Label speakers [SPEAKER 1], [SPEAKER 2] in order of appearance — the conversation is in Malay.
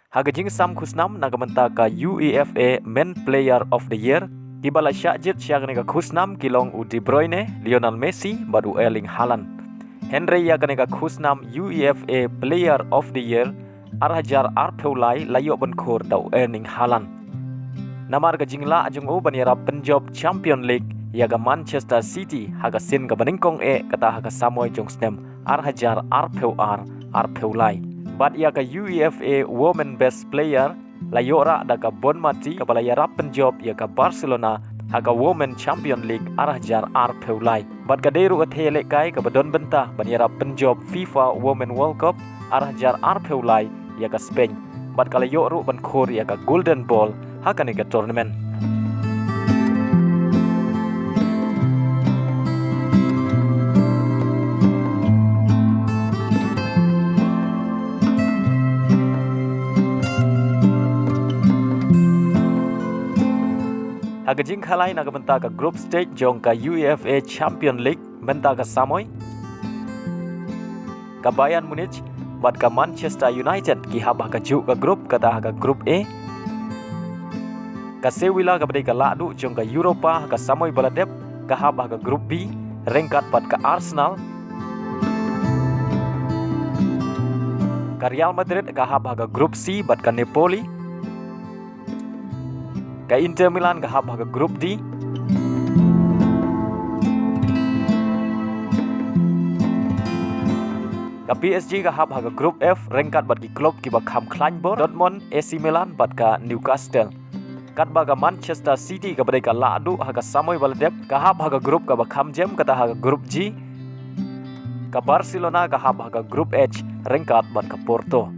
[SPEAKER 1] Haga jing sam khusnam nagamenta ka UEFA Men Player of the Year. Kibala syajit syag nega khusnam kilong u De Bruyne, Lionel Messi, badu Erling Haaland. Henry ya nega khusnam UEFA Player of the Year arhajar arpeulai layok benkhur dau Erling Haaland. Namar ga jingla ajung u banyara penjob Champion League yaga Manchester City haga sin ga baningkong kata haga samoy jongstem arhajar arpeulai. Bat yaga UEFA Women Best Player layora daga bonmati kabala yara penjob yaga Barcelona haga Women Champion League arhajar arpeulai. Bat gaderu athele kai kabadon bentah banyara penjob FIFA Women World Cup arhajar arpeulai yaga Spain. Bat kala yoru benkhur yaga Golden Ball haga nega tournament. Haga jing khalai naga benta ka group stage jong ka UEFA Champion League benta ka samoy ka Bayern Munich bat ka Manchester United ki haba ka ju ka group kata haga group A ka Sevilla ka bade ka ladu jong ka Europa ka samoy baladep ka haba ka group B rengkat bat ka Arsenal ka Real Madrid ka haba ka group C bat ka Napoli ka Inter Milan ka haba ka group D ka PSG ka haba ka group F rengkat bat ki klub ki ba Kham Dortmund AC Milan bat ka Newcastle kat ba ka Manchester City ka bade ka ladu haga samoy baladep ka haba ka group ka ba Kham Jem kata haga group G ka Barcelona ka haba ka group H rengkat bat ka Porto.